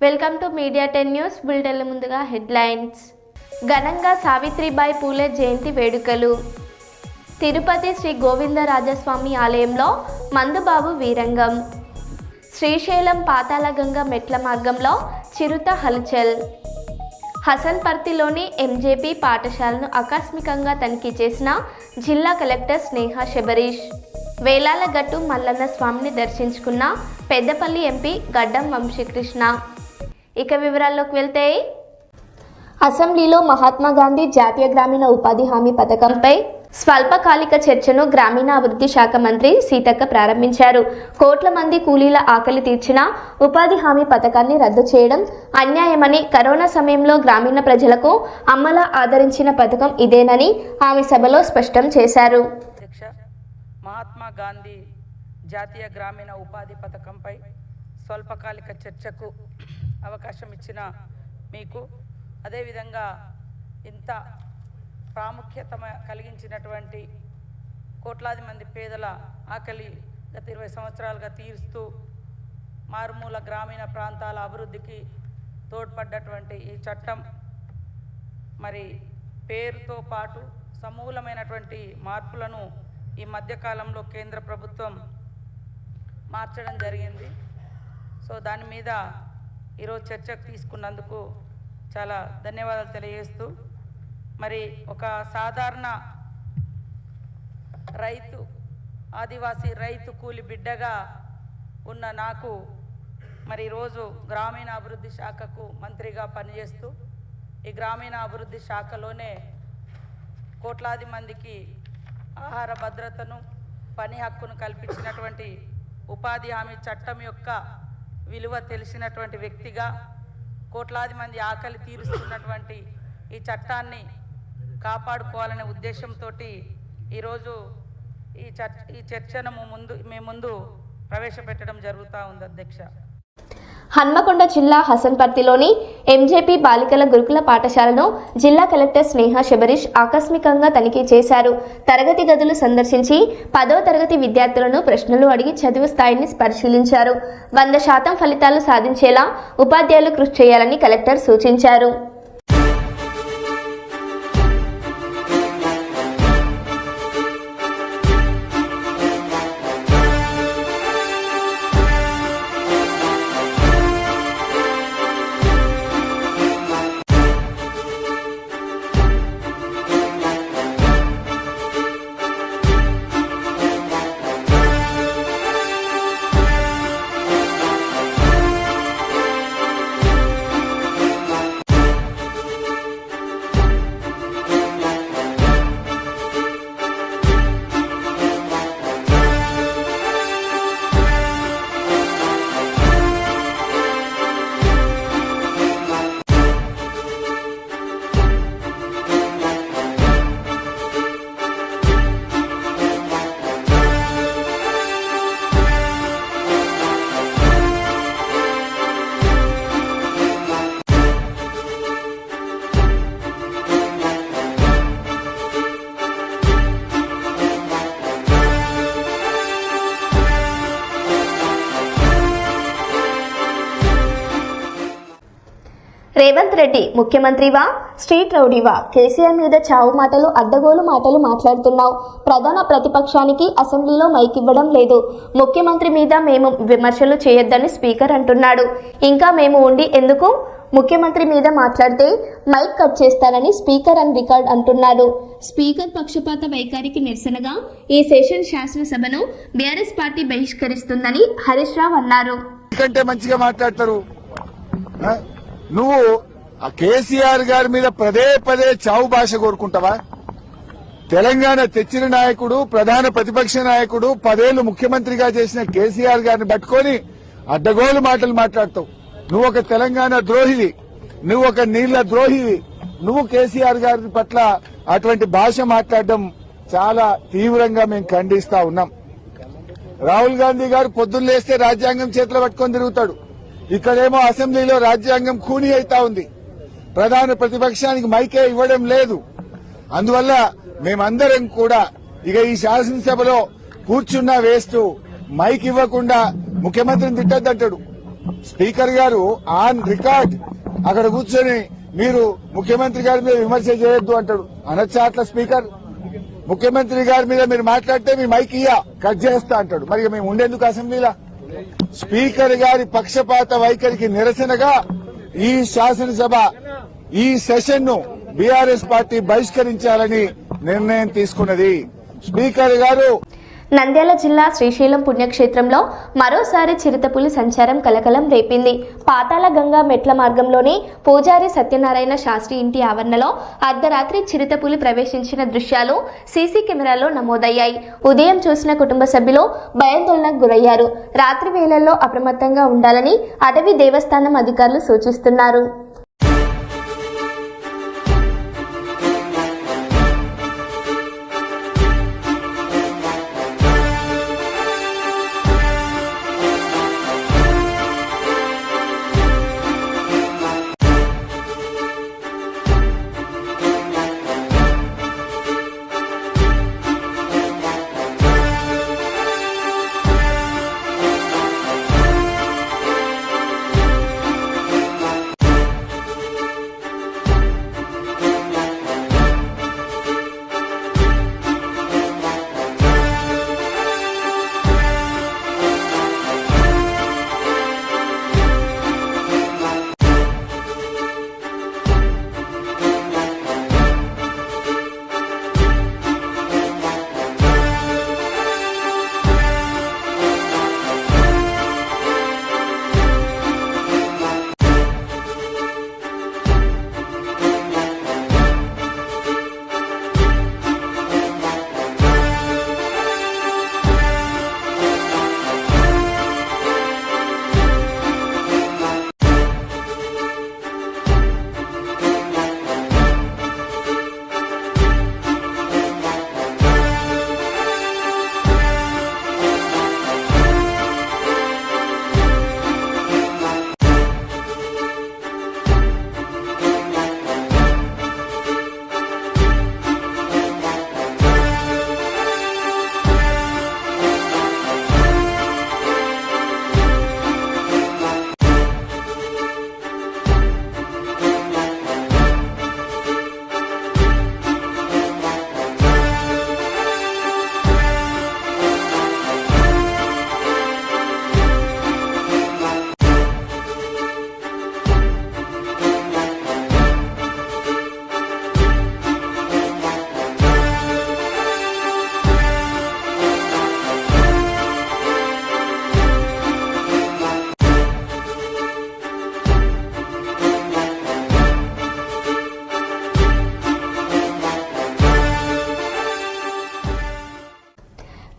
Welcome to media 10 news బులెటిన్ల ముందుగా headlines. ఘనంగా సావిత్రిబాయి పూలే జయంతి వేడుకలు. తిరుపతి శ్రీ గోవిందరాజస్వామి ఆలయంలో మందుబాబు వీరంగం. శ్రీశైలం పాతాళగంగ మెట్ల మార్గంలో చిరుత హల్చల్. హసన్పర్తిలోని ఎంజేపీ పాఠశాలను ఆకస్మికంగా తనిఖీ చేసిన జిల్లా కలెక్టర్ స్నేహ శబరీష్. వేలాలగట్టు మల్లన్న స్వామిని దర్శించుకున్న పెద్దపల్లి ఎంపీ గడ్డం వంశీకృష్ణ. ఇక వివరాల్లోకి వెళ్తే, అసెంబ్లీలో మహాత్మా గాంధీ జాతీయ గ్రామీణ ఉపాధి హామీ పథకంపై స్వల్పకాలిక చర్చను గ్రామీణాభివృద్ధి శాఖ మంత్రి సీతక్క ప్రారంభించారు. కోట్ల మంది కూలీల ఆకలి తీర్చిన ఉపాధి హామీ పథకాన్ని రద్దు చేయడం అన్యాయమని, కరోనా సమయంలో గ్రామీణ ప్రజలకు అమ్మలా ఆదరించిన పథకం ఇదేనని ఆమె సభలో స్పష్టం చేశారు. మహాత్మా గాంధీ జాతీయ గ్రామీణ ఉపాధి పథకంపై స్వల్పకాలిక చర్చకు అవకాశం ఇచ్చిన మీకు, అదేవిధంగా ఇంత ప్రాముఖ్యత కలిగించినటువంటి కోట్లాది మంది పేదల ఆకలి గత 20 సంవత్సరాలుగా తీరుస్తూ మారుమూల గ్రామీణ ప్రాంతాల అభివృద్ధికి తోడ్పడ్డటువంటి ఈ చట్టం మరి పేరుతో పాటు సమూలమైనటువంటి మార్పులను ఈ మధ్యకాలంలో కేంద్ర ప్రభుత్వం మార్చడం జరిగింది. సో దాని మీద ఈరోజు చర్చకు తీసుకున్నందుకు చాలా ధన్యవాదాలు తెలియజేస్తూ, మరి ఒక సాధారణ రైతు, ఆదివాసీ రైతు కూలి బిడ్డగా ఉన్న నాకు మరి ఈరోజు గ్రామీణాభివృద్ధి శాఖకు మంత్రిగా పనిచేస్తూ ఈ గ్రామీణాభివృద్ధి శాఖలోనే కోట్లాది మందికి ఆహార భద్రతను, పని హక్కును కల్పించినటువంటి ఉపాధి హామీ చట్టం యొక్క విలువ తెలిసినటువంటి వ్యక్తిగా, కోట్లాది మంది ఆకలి తీరుస్తున్నటువంటి ఈ చట్టాన్ని కాపాడుకోవాలనే ఉద్దేశంతో ఈరోజు ఈ చర్చను మీ ముందు ప్రవేశపెట్టడం జరుగుతూ ఉంది. అధ్యక్ష, హన్మకొండ జిల్లా హసన్పర్తిలోని ఎంజేపీ బాలికల గురుకుల పాఠశాలను జిల్లా కలెక్టర్ స్నేహ శబరీష్ ఆకస్మికంగా తనిఖీ చేశారు. తరగతి గదులు సందర్శించి 10వ తరగతి విద్యార్థులను ప్రశ్నలు అడిగి చదువు స్థాయిని పరిశీలించారు. 100% ఫలితాలు సాధించేలా ఉపాధ్యాయులు కృషి చేయాలని కలెక్టర్ సూచించారు. రేవంత్ రెడ్డి ముఖ్యమంత్రివా, స్ట్రీట్ రౌడీవా? కేసీఆర్ మీద చావు మాటలు, అడ్డగోలు మాటలు మాట్లాడుతున్నావు. ప్రధాన ప్రతిపక్షానికి అసెంబ్లీలో మైక్ ఇవ్వడం లేదు. ముఖ్యమంత్రి మీద మేము విమర్శలు చేయొద్దని స్పీకర్ అంటున్నాడు. ఇంకా మేము ఉండి ఎందుకు? ముఖ్యమంత్రి మీద మాట్లాడితే మైక్ కట్ చేస్తానని స్పీకర్ అని రికార్డ్ అంటున్నాడు. స్పీకర్ పక్షపాత వైఖరికి నిరసనగా ఈ session శాసనసభను BRS party బహిష్కరిస్తుందని Harish Rao అన్నారు. మంచిగా మాట్లాడతారు. నువ్వు కేసీఆర్ గారి మీద పదే చావు భాష కోరుకుంటావా? తెలంగాణ తెచ్చిన నాయకుడు, ప్రధాన ప్రతిపక్ష నాయకుడు, 10 ఏళ్లు ముఖ్యమంత్రిగా చేసిన కేసీఆర్ గారిని పట్టుకొని అడ్డగోలు మాటలు మాట్లాడతావు. నువ్వు ఒక తెలంగాణ ద్రోహివి, నువ్వు ఒక నీళ్ల ద్రోహివి. నువ్వు కేసీఆర్ గారి పట్ల అటువంటి భాష మాట్లాడడం చాలా తీవ్రంగా మేము ఖండిస్తా ఉన్నాం. రాహుల్ గాంధీ గారు పొద్దున్న లేస్తే రాజ్యాంగం చేతిలో పట్టుకొని తిరుగుతాడు. ఇక్కడేమో అసెంబ్లీలో రాజ్యాంగం ఖూనీ అవుతా ఉంది. ప్రధాన ప్రతిపక్షానికి మైకే ఇవ్వడం లేదు. అందువల్ల మేమందరం కూడా ఇక ఈ శాసనసభలో కూర్చున్నా వేస్ట్, మైక్ ఇవ్వకుండా ముఖ్యమంత్రిని తిట్టద్దంటాడు. స్పీకర్ గారు ఆన్ రికార్డ్ అక్కడ కూర్చొని మీరు ముఖ్యమంత్రి గారి మీద విమర్శ చేయొద్దు అంటాడు. అనొచ్చా అట్లా స్పీకర్? ముఖ్యమంత్రి గారి మీద మీరు మాట్లాడితే మీ మైక్ కట్ చేస్తా అంటాడు. మరి మేము ఉండేందుకు అసెంబ్లీలా? స్పీకర్ గారి పక్షపాత వైఖరికి నిరసనగా ఈ శాసనసభ ఈ సెషన్ ను బీఆర్ఎస్ పార్టీ బహిష్కరించాలని నిర్ణయం తీసుకున్నది. స్పీకర్ గారు నంద్యాల జిల్లా శ్రీశైలం పుణ్యక్షేత్రంలో మరోసారి చిరుతపులి సంచారం కలకలం రేపింది. పాతాళ గంగా మెట్ల మార్గంలోని పూజారి సత్యనారాయణ శాస్త్రి ఇంటి ఆవరణలో అర్ధరాత్రి చిరుతపులి ప్రవేశించిన దృశ్యాలు సీసీ కెమెరాలో నమోదయ్యాయి. ఉదయం చూసిన కుటుంబ సభ్యులు భయాందోళనకు గురయ్యారు. రాత్రి వేళల్లో అప్రమత్తంగా ఉండాలని అటవీ దేవస్థానం అధికారులు సూచిస్తున్నారు.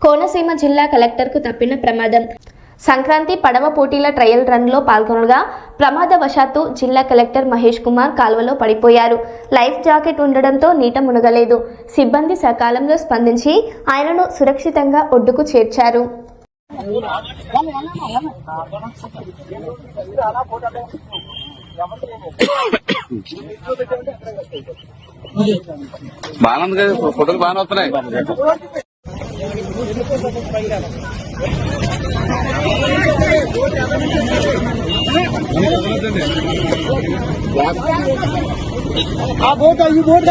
కోనసీమ జిల్లా కలెక్టర్కు తప్పిన ప్రమాదం. సంక్రాంతి పడవ పోటీల ట్రయల్ రన్లో పాల్గొనగా ప్రమాదవశాత్తు జిల్లా కలెక్టర్ మహేష్ కుమార్ కాల్వలో పడిపోయారు. లైఫ్ జాకెట్ ఉండడంతో నీట మునగలేదు. సిబ్బంది సకాలంలో స్పందించి ఆయనను సురక్షితంగా ఒడ్డుకు చేర్చారు. బాగా ఫోటోలు బాగానే వస్తున్నాయి. ఆ బోట్ ఈ బోట్ ఈ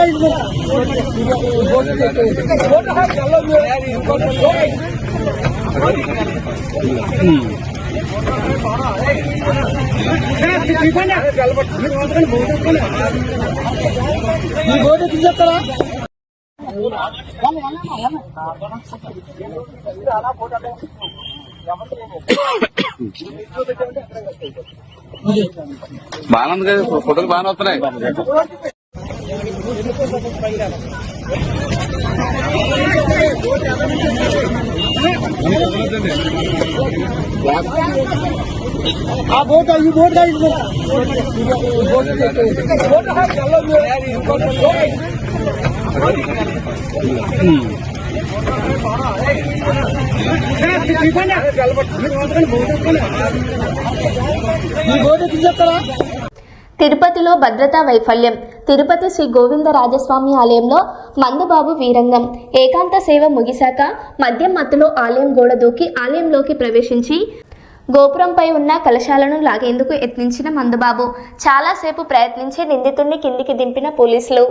బోట్ తీసేస్తారా? బాగా ఫోటోలు బాగానే వస్తున్నాయి. ఆ బోట్ ఈ బోట్ తిరుపతిలో భద్రతా వైఫల్యం. తిరుపతి శ్రీ గోవిందరాజస్వామి ఆలయంలో మందుబాబు వీరంగం. ఏకాంత సేవ ముగిశాక మద్యం మత్తులో ఆలయం గోడ దూకి ఆలయంలోకి ప్రవేశించి గోపురంపై ఉన్న కలశాలను లాగేందుకు యత్నించిన మందుబాబు చాలాసేపు ప్రయత్నించి నిందితుడిని కిందికి దింపిన పోలీసులు.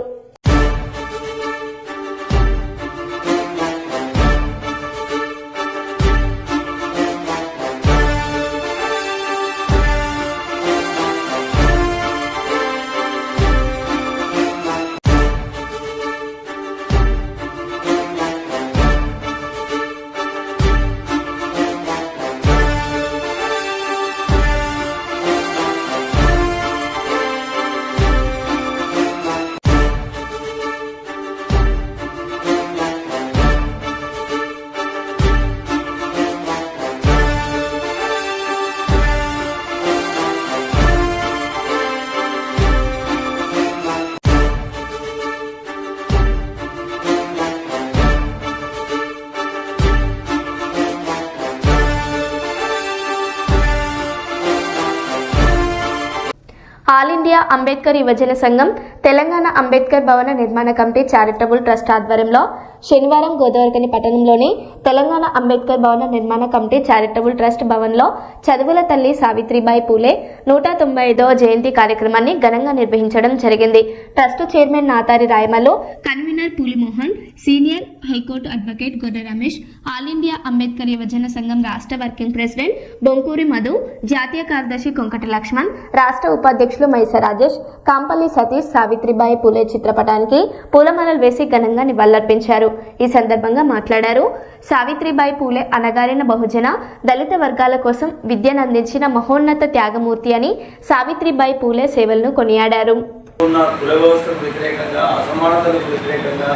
ఆల్ ఇండియా అంబేద్కర్ యువజన సంఘం తెలంగాణ అంబేద్కర్ భవన నిర్మాణ కమిటీ చారిటబుల్ ట్రస్ట్ ఆధ్వర్యంలో శనివారం గోదావరిఖని పట్టణంలోని తెలంగాణ అంబేద్కర్ భవన నిర్మాణ కమిటీ చారిటబుల్ ట్రస్ట్ భవన్లో చదువుల తల్లి సావిత్రిబాయి పూలే 195వ జయంతి కార్యక్రమాన్ని ఘనంగా నిర్వహించడం జరిగింది. Trust chairman Nathari Rayamallu, convener Pulimohan, senior high court advocate Gorre Ramesh, all India Ambedkar యువజన సంఘం రాష్ట్ర వర్కింగ్ ప్రెసిడెంట్ బొంకూరి మధు, జాతీయ కార్యదర్శి కొంకటి లక్ష్మణ్, రాష్ట్ర ఉపాధ్యక్షులు మైస రాజేష్, కాంపల్లి సతీష్ సావిత్రిబాయి పూలే చిత్రపటానికి పూలమాలలు వేసి ఘనంగా నివాళులర్పించారు. ఈ సందర్భంగా మాట్లాడారు. సావిత్రిబాయి పూలే అనగారిన బహుజన దళిత వర్గాల కోసం విద్యను అందించిన మహోన్నత త్యాగమూర్తి అని సావిత్రిబాయి పూలే సేవలను కొనియాడారు. కుల వ్యవస్థకు వ్యతిరేకంగా, అసమానతలకు వ్యతిరేకంగా,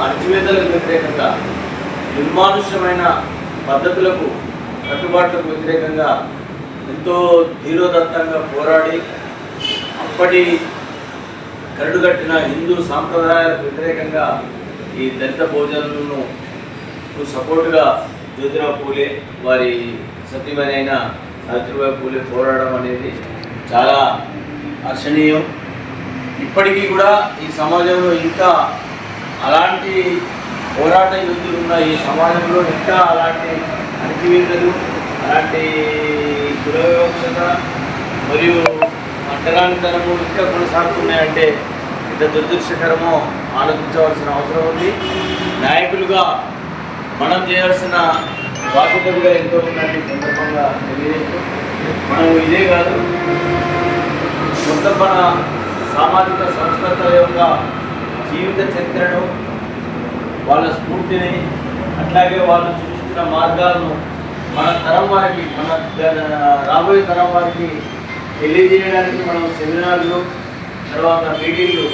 అణచివేతలకు వ్యతిరేకంగా, నిర్మానుష్యమైన పద్ధతులకు కట్టుబాట్లకు వ్యతిరేకంగా ఎంతో ధీరోదత్తంగా పోరాడి అప్పటి కరడుగట్టిన హిందూ సాంప్రదాయాలకు వ్యతిరేకంగా ఈ దళిత భోజనాలను సపోర్టుగా జ్యోతిరావు పూలే వారి సతీమణి అయిన సావిత్రిబాయి పూలే పోరాడడం అనేది చాలా హర్షణీయం. ఇప్పటికీ కూడా ఈ సమాజంలో ఇంకా అలాంటి పోరాట యోధులు ఉన్న ఈ సమాజంలో ఇంకా అలాంటి అణచివేతలు, అలాంటి కుల వివక్షత మరియు అంటరానితనము ఇంకా కొనసాగుతున్నాయంటే ఇంత దురదృష్టకరమో ఆలోచించవలసిన అవసరం ఉంది. నాయకులుగా మనం చేయాల్సిన బాధ్యత కూడా ఎంతో ఉందని సందర్భంగా తెలియజేస్తూ, మనం ఇదే కాదు మొత్తం మన సామాజిక సంస్కృతుల యొక్క జీవిత చరిత్రను, వాళ్ళ స్ఫూర్తిని, అట్లాగే వాళ్ళు సూచించిన మార్గాలను మన తరం వారికి, మన రాబోయే తరం వారికి తెలియజేయడానికి మనం సెమినార్లు, తర్వాత మీటింగ్లు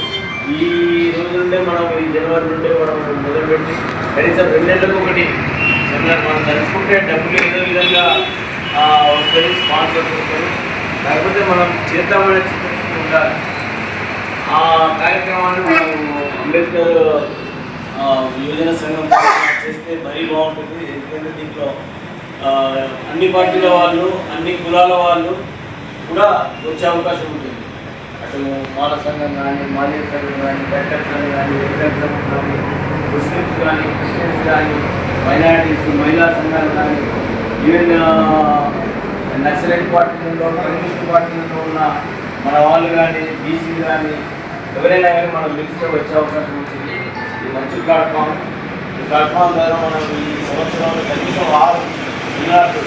ఈ రోజు నుండే మనం ఈ జనవరి నుండే మనం మొదలుపెట్టి కనీసం 2 నెలలకు ఒకటి సెమినార్ మనం తెలుసుకుంటే డబ్బులు ఏదో విధంగా వస్తుంది, స్పాన్సర్స్ వస్తారు. కాకపోతే మనం చేద్దామనే చిత్తశుద్ధి ఉండాలి. ఆ కార్యక్రమాన్ని మనం అంబేద్కర్ యువజన సంఘం చేస్తే మరీ బాగుంటుంది. ఎందుకంటే దీంట్లో అన్ని పార్టీల వాళ్ళు, అన్ని కులాల వాళ్ళు కూడా వచ్చే అవకాశం ఉంటుంది. అటు మాల సంఘం కానీ, మాదిగ సంఘం కానీ, బెక్కర్ సంఘం కానీ, వెంకట సంఘం కానీ, ముస్లిమ్స్ కానీ, క్రిస్టియన్స్ కానీ, మైనారిటీస్, మహిళా సంఘాలు కానీ, ఈవెన్ నక్సలైట్ పార్టీలలో, కమ్యూనిస్ట్ పార్టీలలో ఉన్న మన వాళ్ళు కానీ, బీసీలు కానీ, ఎవరైనా కానీ మనం పిలిస్తే వచ్చే అవకాశం ఉంటుంది. ఇది మంచి ప్లాట్ఫామ్. ఈ ప్లాట్ఫామ్ ద్వారా మనం ఈ సంవత్సరంలో కనీసం 6 జిల్లాలు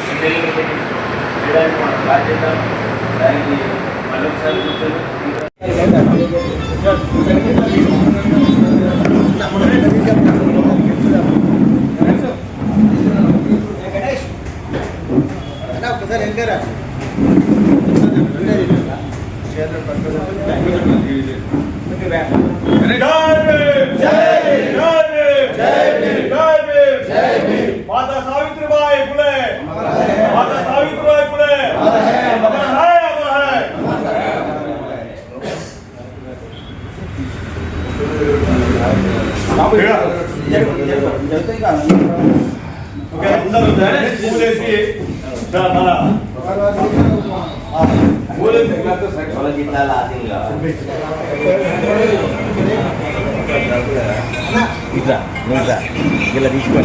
చేయడానికి మనం ప్లాన్ చేద్దాం. దానికి మళ్ళీ ఒకసారి కూర్చొని ఒకసారి ఎంకరా माता सावित्रीबाई फुले, माता सावित्रीबाई फुले, अमर है, अमर है। ओके, अंदर फूलेसी चला फूलेसी वाला जितना लादिंगा इतना नहीं था ये लड़की को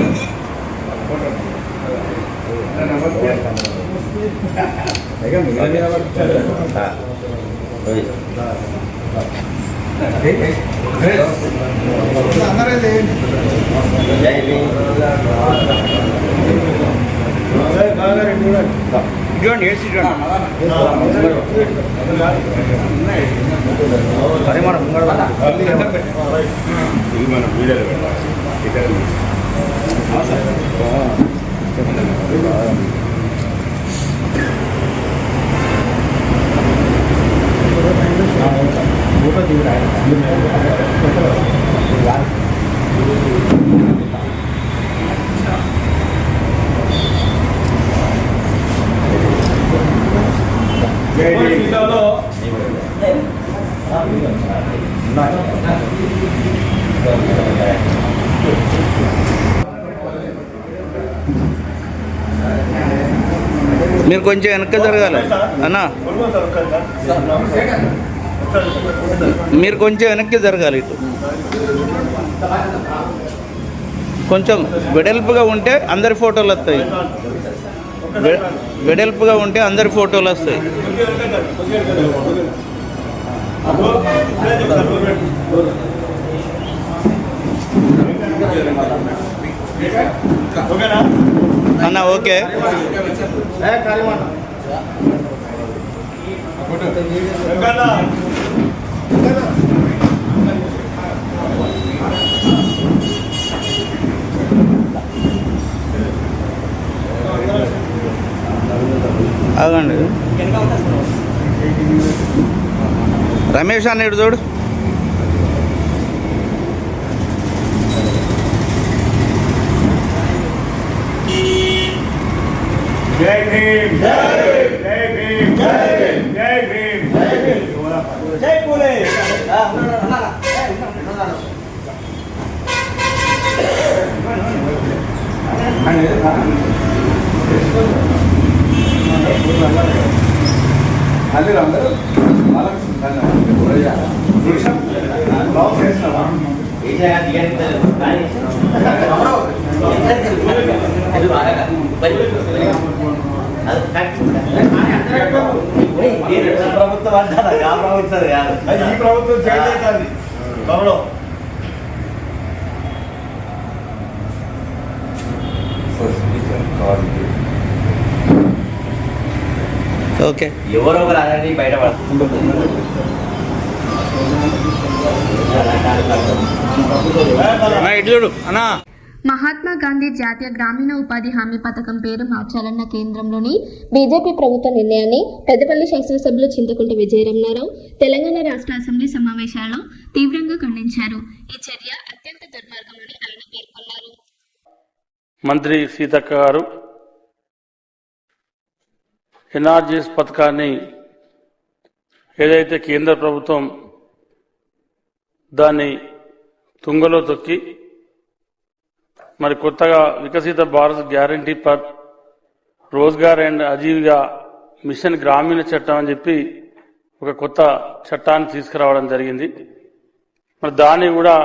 మీరు కొంచెం వెనక్కి జరగాలి అన్నా, మీరు కొంచెం వెనక్కి జరగాలి. ఇటు కొంచెం వెడల్పుగా ఉంటే అందరి ఫోటోలు వస్తాయి. వెడల్పుగా ఉంటే అందరి ఫోటోలు వస్తాయి. అన్న ఓకే. ఆగండి. రమేష్ అన్న ఇటు చూడు. జై భీమ్, జై భీమ్, జై భీమ్, జై భీమ్, జై పూలే. ప్రభుత్వం అంటారా? ఆ ప్రభుత్వం కాదు, ఈ ప్రభుత్వం చేయాలి త్వరలో. ఓకే, ఎవరో ఒకరు అలాంటి బయటపడుతుంది. ఇటు చూడు అన్నా. మహాత్మా గాంధీ జాతీయ గ్రామీణ ఉపాధి హామీ పథకం పేరు మార్చాలన్న కేంద్రంలోని బీజేపీ ప్రభుత్వ నిర్ణయాన్ని పెద్దపల్లి శాసనసభ్యులు చింతకుంట విజయరమణారావు తెలంగాణ రాష్ట్ర అసెంబ్లీ సమావేశాలలో తీవ్రంగా ఖండించారు. ఈ చర్య అత్యంత దుర్మార్గమని ఆయన పేర్కొన్నారు. మంత్రి సీతక్క గారు ఎన్ఆర్జీఎస్ పథకాన్ని ఏదైతే కేంద్ర ప్రభుత్వం దాన్ని తుంగలో తొక్కి మరి కొత్తగా Viksit Bharat guarantee for Rozgar and Ajeevika mission Gramin చట్టం అని చెప్పి ఒక కొత్త చట్టాన్ని తీసుకురావడం జరిగింది. మరి దాన్ని కూడా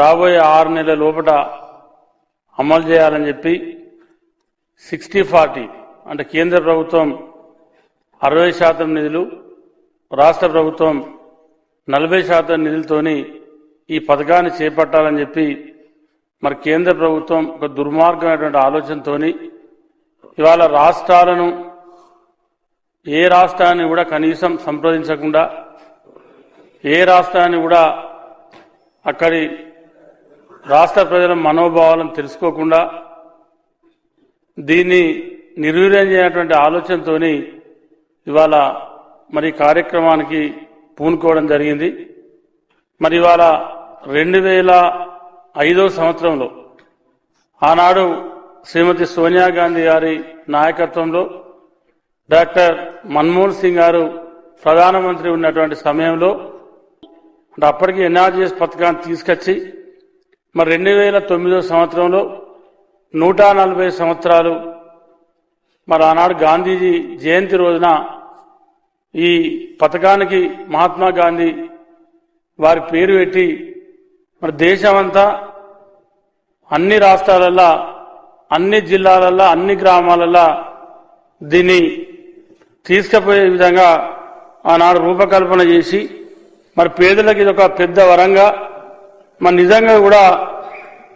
రాబోయే 6 నెలల లోపల అమలు చేయాలని చెప్పి 60-40 అంటే కేంద్ర ప్రభుత్వం 60% నిధులు, రాష్ట్ర ప్రభుత్వం 40% నిధులతోని ఈ పథకాన్ని చేపట్టాలని చెప్పి మరి కేంద్ర ప్రభుత్వం ఒక దుర్మార్గమైనటువంటి ఆలోచనతోని ఇవాళ రాష్ట్రాలను ఏ రాష్ట్రాన్ని కూడా కనీసం సంప్రదించకుండా, ఏ రాష్ట్రాన్ని కూడా అక్కడి రాష్ట్ర ప్రజల మనోభావాలను తెలుసుకోకుండా దీన్ని నిర్వీర్యం చేయనటువంటి ఆలోచనతోని ఇవాళ మరి కార్యక్రమానికి పూనుకోవడం జరిగింది. మరి ఇవాళ 2005వ సంవత్సరంలో ఆనాడు శ్రీమతి సోనియా గాంధీ గారి నాయకత్వంలో డాక్టర్ మన్మోహన్ సింగ్ గారు ప్రధానమంత్రి ఉన్నటువంటి సమయంలో అంటే అప్పటికి ఎన్ఆర్జీఎస్ పథకాన్ని తీసుకొచ్చి మరి 2009వ సంవత్సరంలో 140 సంవత్సరాలు మరి ఆనాడు గాంధీజీ జయంతి రోజున ఈ పథకానికి మహాత్మా గాంధీ వారి పేరు పెట్టి మరి దేశమంతా అన్ని రాష్ట్రాలలో అన్ని జిల్లాలలో అన్ని గ్రామాలలో దీన్ని తీసుకుపోయే విధంగా ఆనాడు రూపకల్పన చేసి మరి పేదలకు ఇది ఒక పెద్ద వరంగా మరి నిజంగా కూడా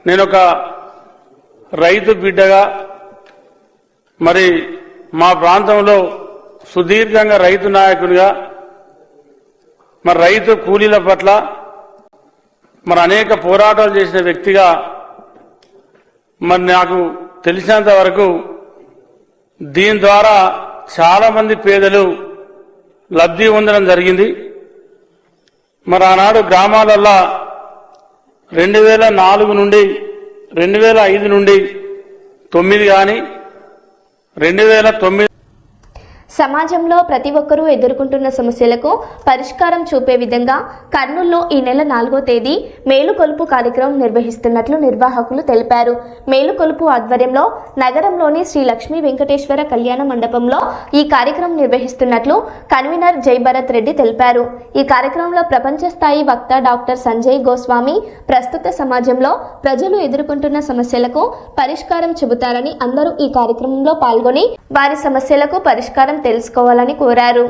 నేను ఒక రైతు బిడ్డగా మరి మా ప్రాంతంలో సుదీర్ఘంగా రైతు నాయకునిగా మరి రైతు కూలీల పట్ల మరి అనేక పోరాటాలు చేసిన వ్యక్తిగా మరి నాకు తెలిసినంత వరకు దీని ద్వారా చాలా మంది పేదలు లబ్ధి పొందడం జరిగింది. మరి ఆనాడు గ్రామాలల్లో 2004 నుండి 2005 నుండి 9 కానీ 2009 సమాజంలో ప్రతి ఒక్కరూ ఎదుర్కొంటున్న సమస్యలకు పరిష్కారం చూపే విధంగా కర్నూలులో ఈ నెల 4వ తేదీ మేలుకొలుపు కార్యక్రమం నిర్వహిస్తున్నట్లు నిర్వాహకులు తెలిపారు. మేలుకొలుపు ఆధ్వర్యంలో నగరంలోని శ్రీ లక్ష్మీ వెంకటేశ్వర కళ్యాణ మండపంలో ఈ కార్యక్రమం నిర్వహిస్తున్నట్లు కన్వీనర్ జై భరత్ రెడ్డి తెలిపారు. ఈ కార్యక్రమంలో ప్రపంచ స్థాయి వక్త డాక్టర్ సంజయ్ గోస్వామి ప్రస్తుత సమాజంలో ప్రజలు ఎదుర్కొంటున్న సమస్యలకు పరిష్కారం చెబుతారని అందరూ ఈ కార్యక్రమంలో పాల్గొని వారి సమస్యలకు పరిష్కారం తెలుసుకోవాలని కోరారు.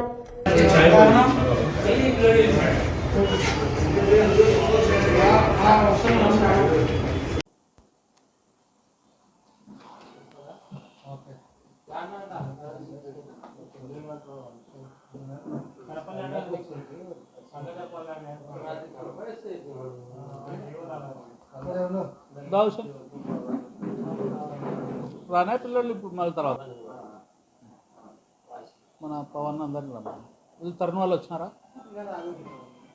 రానే పిల్లలు ఇప్పుడు మళ్ళీ తర్వాత మన పవన్ అందరినీ రమ్మని వీళ్ళు తరుణ్ వాళ్ళు వచ్చినారా?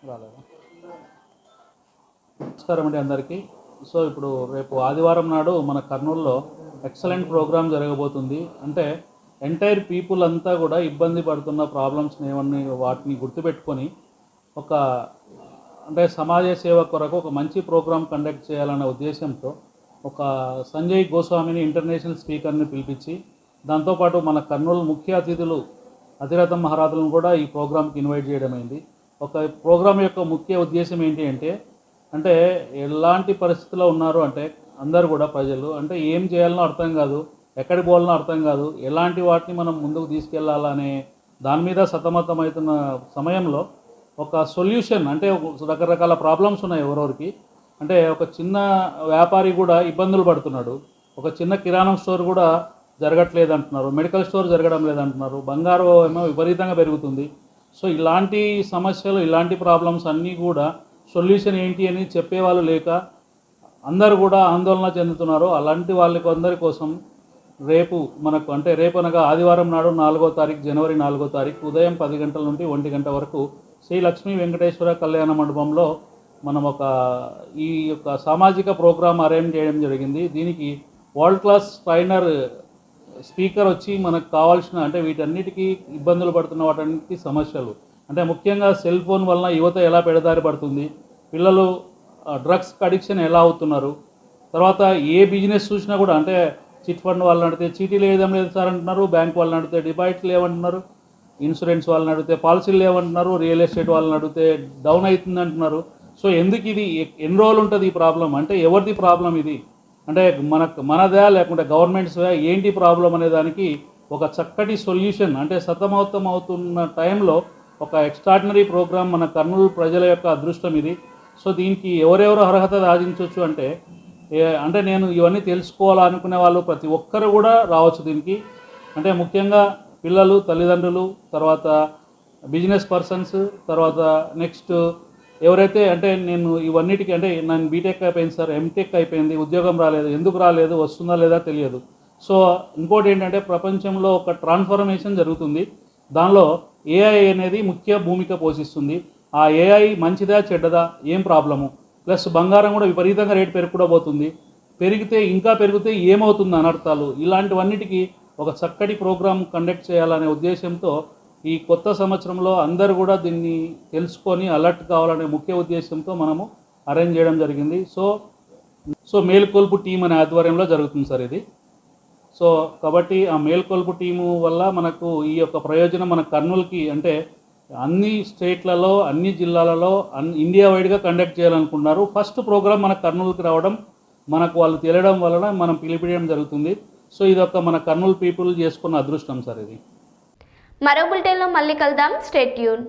రాలేదా? నమస్కారం అండి అందరికీ. సో ఇప్పుడు రేపు ఆదివారం నాడు మన కర్నూలులో ఎక్సలెంట్ ప్రోగ్రామ్ జరగబోతుంది. అంటే ఎంటైర్ పీపుల్ అంతా కూడా ఇబ్బంది పడుతున్న ప్రాబ్లమ్స్ని ఏమన్నీ వాటిని గుర్తుపెట్టుకొని ఒక అంటే సమాజ సేవ కొరకు ఒక మంచి ప్రోగ్రామ్ కండక్ట్ చేయాలనే ఉద్దేశంతో ఒక సంజయ్ గోస్వామిని ఇంటర్నేషనల్ స్పీకర్ని పిలిపించి దాంతోపాటు మన కర్నూలు ముఖ్య అతిథులు అతిరథం మహారాజులను కూడా ఈ ప్రోగ్రామ్కి ఇన్వైట్ చేయడం అయింది. ఒక ప్రోగ్రామ్ యొక్క ముఖ్య ఉద్దేశం ఏంటి అంటే ఎలాంటి పరిస్థితిలో ఉన్నారు అంటే అందరూ కూడా ప్రజలు అంటే ఏం చేయాలనో అర్థం కాదు, ఎక్కడికి పోవాలనో అర్థం కాదు, ఎలాంటి వాటిని మనం ముందుకు తీసుకెళ్లాలనే దాని మీద సతమతమవుతున్న సమయంలో ఒక సొల్యూషన్ అంటే రకరకాల ప్రాబ్లమ్స్ ఉన్నాయి ఎవరెవరికి. అంటే ఒక చిన్న వ్యాపారి కూడా ఇబ్బందులు పడుతున్నాడు, ఒక చిన్న కిరాణం స్టోర్ కూడా జరగట్లేదు అంటున్నారు, మెడికల్ స్టోర్ జరగడం లేదంటున్నారు, బంగారు ఏమో విపరీతంగా పెరుగుతుంది. సో ఇలాంటి సమస్యలు ఇలాంటి ప్రాబ్లమ్స్ అన్నీ కూడా సొల్యూషన్ ఏంటి అని చెప్పేవాళ్ళు లేక అందరూ కూడా ఆందోళన చెందుతున్నారు. అలాంటి వాళ్ళకి అందరి కోసం రేపు మనకు అంటే రేపు అనగా ఆదివారం నాడు 4వ తారీఖు జనవరి 4వ తారీఖు ఉదయం 10 గంటల నుండి 1 గంట వరకు శ్రీ లక్ష్మీ వెంకటేశ్వర కళ్యాణ మండపంలో మనం ఈ యొక్క సామాజిక ప్రోగ్రాం అరేంజ్ చేయడం జరిగింది. దీనికి వరల్డ్ క్లాస్ ట్రైనర్ స్పీకర్ వచ్చి మనకు కావాల్సిన అంటే వీటన్నిటికీ ఇబ్బందులు పడుతున్న వాటన్నిటికీ సమస్యలు అంటే ముఖ్యంగా సెల్ ఫోన్ వలన యువత ఎలా పెడదారి పడుతుంది, పిల్లలు డ్రగ్స్ అడిక్షన్ ఎలా అవుతున్నారు, తర్వాత ఏ బిజినెస్ చూసినా కూడా అంటే చిట్ ఫండ్ వాళ్ళని అడిగితే చీటీలు వేయడం లేదు సార్ అంటున్నారు, బ్యాంక్ వాళ్ళని అడిగితే డిపాజిట్లు లేవంటున్నారు, ఇన్సూరెన్స్ వాళ్ళని అడిగితే పాలసీలు లేవంటున్నారు, రియల్ ఎస్టేట్ వాళ్ళని అడిగితే డౌన్ అవుతుంది అంటున్నారు. సో ఎందుకు ఇది ఎన్ని రోజులు ఉంటుంది ఈ ప్రాబ్లం అంటే ఎవరిది ప్రాబ్లం ఇది అంటే మనదా లేకుంటే గవర్నమెంట్స్దా ఏంటి ప్రాబ్లం అనే దానికి ఒక చక్కటి సొల్యూషన్ అంటే సతమతం అవుతున్న టైంలో ఒక ఎక్స్ట్రాడినరీ ప్రోగ్రామ్ మన కర్నూలు ప్రజల యొక్క అదృష్టం ఇది. సో దీనికి ఎవరెవరు అర్హత సాధించవచ్చు అంటే నేను ఇవన్నీ తెలుసుకోవాలనుకునే వాళ్ళు ప్రతి ఒక్కరు కూడా రావచ్చు దీనికి. అంటే ముఖ్యంగా పిల్లలు, తల్లిదండ్రులు, తర్వాత బిజినెస్ పర్సన్స్, తర్వాత నెక్స్ట్ ఎవరైతే అంటే నేను ఇవన్నిటికీ అంటే నేను బీటెక్ అయిపోయింది సార్, ఎంటెక్ అయిపోయింది, ఉద్యోగం రాలేదు, ఎందుకు రాలేదు, వస్తుందా లేదా తెలియదు. సో ఇంకోటి ఏంటంటే ప్రపంచంలో ఒక ట్రాన్స్ఫర్మేషన్ జరుగుతుంది, దానిలో ఏఐ అనేది ముఖ్య భూమిక పోషిస్తుంది. ఆ ఏఐ మంచిదా చెడ్డదా ఏం ప్రాబ్లము, ప్లస్ బంగారం కూడా విపరీతంగా రేటు పెరుగుబోతుంది, పెరిగితే ఇంకా పెరిగితే ఏమవుతుంది అనర్థాలు, ఇలాంటివన్నిటికీ ఒక చక్కటి ప్రోగ్రాం కండక్ట్ చేయాలనే ఉద్దేశంతో ఈ కొత్త సంవత్సరంలో అందరూ కూడా దీన్ని తెలుసుకొని అలర్ట్ కావాలనే ముఖ్య ఉద్దేశంతో మనము అరేంజ్ చేయడం జరిగింది. సో మేల్కొల్పు టీం అనే ఆధ్వర్యంలో జరుగుతుంది సార్ ఇది. సో కాబట్టి ఆ మేల్కొల్పు టీము వల్ల మనకు ఈ యొక్క ప్రయోజనం మన కర్నూలుకి అంటే అన్ని స్టేట్లలో అన్ని జిల్లాలలో ఇండియా వైడ్గా కండక్ట్ చేయాలనుకున్నారు. ఫస్ట్ ప్రోగ్రామ్ మన కర్నూలుకి రావడం మనకు వాళ్ళు తెలియడం వలన మనం పిలిపించడం జరుగుతుంది. సో ఇదొక మన కర్నూలు పీపుల్ చేసుకున్న అదృష్టం సార్ ఇది. మరో బులెటిన్లో మళ్ళీ కలుద్దాం. Stay tune.